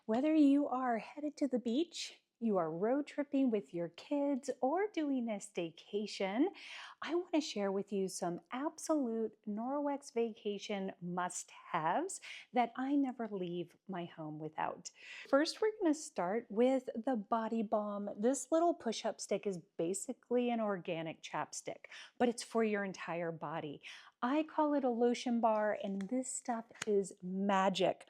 Whether you are headed to the beach, you are road tripping with your kids, or doing a staycation, I want to share with you some absolute Norwex vacation must-haves that I never leave my home without. First, we're going to start with the Body Balm. This little push-up stick is basically an organic chapstick, but it's for your entire body. I call it a lotion bar, and this stuff is magic.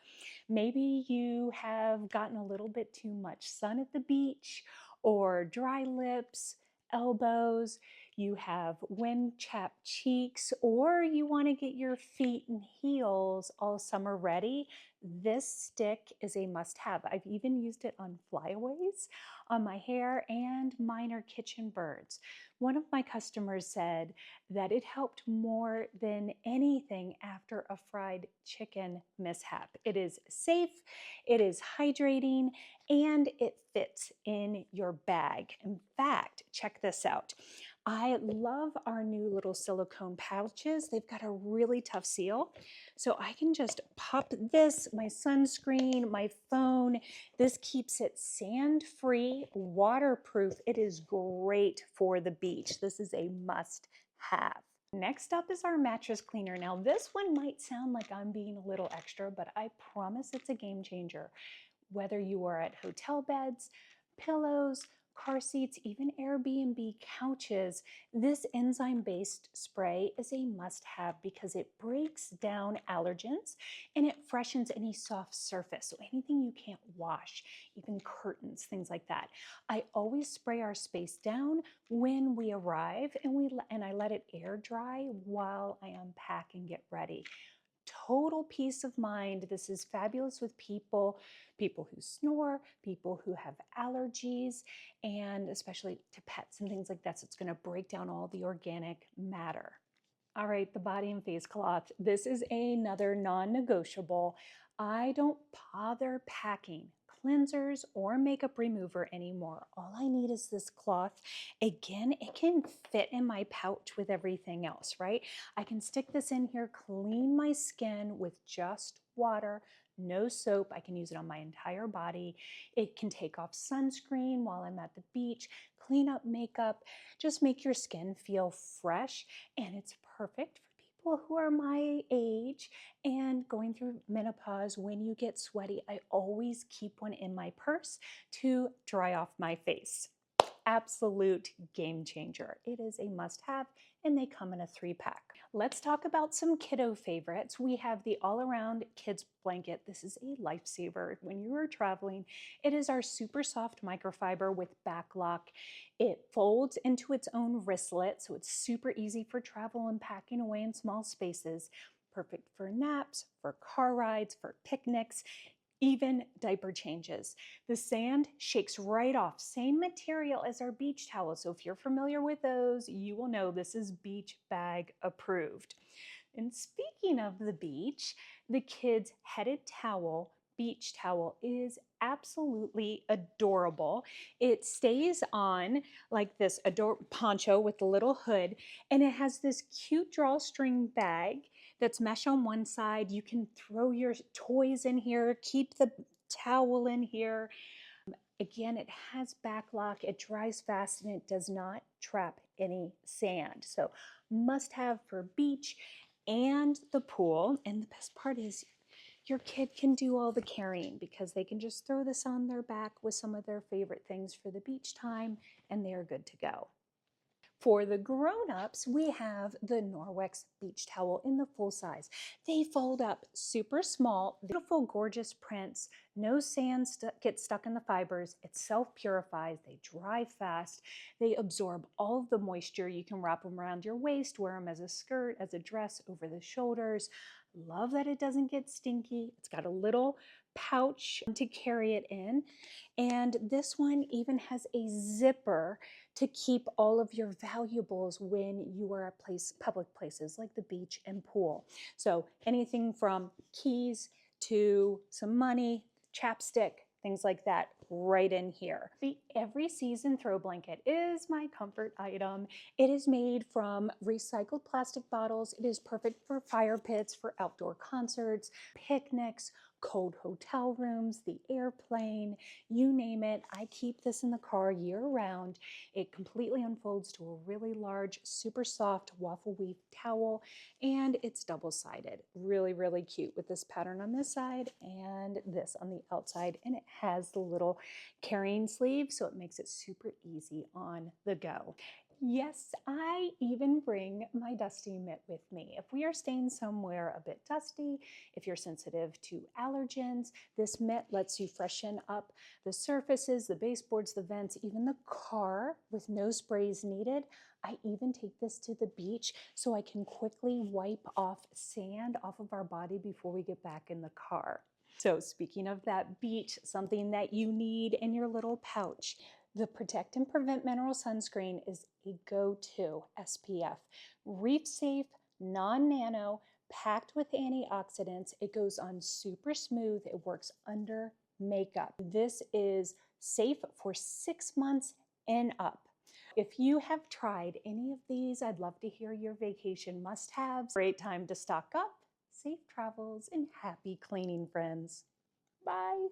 Maybe you have gotten a little bit too much sun at the beach, or dry lips, elbows, you have wind-chapped cheeks, or you want to get your feet and heels all summer ready. This stick is a must-have. I've even used it on flyaways, on my hair, and minor kitchen birds. One of my customers said that it helped more than anything after a fried chicken mishap. It is safe, it is hydrating, and it fits in your bag. In fact, check this out. I love our new little silicone pouches. They've got a really tough seal. So I can just pop this, my sunscreen, my phone. This keeps it sand-free, waterproof. It is great for the beach. This is a must-have. Next up is our mattress cleaner. Now this one might sound like I'm being a little extra, but I promise it's a game changer. Whether you are at hotel beds, pillows, car seats, even Airbnb couches, this enzyme-based spray is a must-have because it breaks down allergens and it freshens any soft surface. So anything you can't wash, even curtains, things like that. I always spray our space down when we arrive, and I let it air dry while I unpack and get ready. Total peace of mind. This is fabulous with people who snore, people who have allergies, and especially to pets and things like that. So it's going to break down all the organic matter. All right, the body and face cloth. This is another non-negotiable. I don't bother packing cleansers or makeup remover anymore. All I need is this cloth. Again, it can fit in my pouch with everything else, right? I can stick this in here, clean my skin with just water, no soap. I can use it on my entire body. It can take off sunscreen while I'm at the beach, clean up makeup, just make your skin feel fresh, and it's perfect for people who are my age and going through menopause. When you get sweaty, I always keep one in my purse to dry off my face. Absolute game changer. It is a must-have, and they come in a 3-pack. Let's talk about some kiddo favorites. We have the all-around kids blanket. This is a lifesaver when you are traveling. It is our super soft microfiber with back lock. It folds into its own wristlet, so it's super easy for travel and packing away in small spaces. Perfect for naps, for car rides, for picnics, even diaper changes. The sand shakes right off. Same material as our beach towels. So if you're familiar with those, you will know this is beach bag approved. And speaking of the beach, the kids' headed towel, beach towel, is absolutely adorable. It stays on like this poncho with a little hood, and it has this cute drawstring bag that's mesh on one side. You can throw your toys in here, keep the towel in here. Again, it has back lock, it dries fast, and it does not trap any sand. So must have for beach and the pool. And the best part is your kid can do all the carrying because they can just throw this on their back with some of their favorite things for the beach time, and they are good to go. For the grown-ups, we have the Norwex Beach Towel in the full size. They fold up super small, beautiful, gorgeous prints. No sand gets stuck in the fibers. It self-purifies. They dry fast. They absorb all of the moisture. You can wrap them around your waist, wear them as a skirt, as a dress, over the shoulders. Love that it doesn't get stinky. It's got a little pouch to carry it in. And this one even has a zipper to keep all of your valuables when you are at public places like the beach and pool. So anything from keys to some money, chapstick, things like that, right in here. The Every Season Throw Blanket is my comfort item. It is made from recycled plastic bottles. It is perfect for fire pits, for outdoor concerts, picnics, cold hotel rooms, the airplane, you name it. I keep this in the car year round. It completely unfolds to a really large, super soft waffle weave towel, and it's double-sided. Really, really cute with this pattern on this side and this on the outside, and it has the little carrying sleeve, so it makes it super easy on the go. Yes, I even bring my dusty mitt with me. If we are staying somewhere a bit dusty, if you're sensitive to allergens, this mitt lets you freshen up the surfaces, the baseboards, the vents, even the car with no sprays needed. I even take this to the beach so I can quickly wipe off sand off of our body before we get back in the car. So speaking of that beach, something that you need in your little pouch, the Protect and Prevent Mineral Sunscreen is a go-to SPF. Reef safe, non-nano, packed with antioxidants. It goes on super smooth. It works under makeup. This is safe for 6 months and up. If you have tried any of these, I'd love to hear your vacation must-haves. Great time to stock up. Safe travels and happy cleaning, friends. Bye.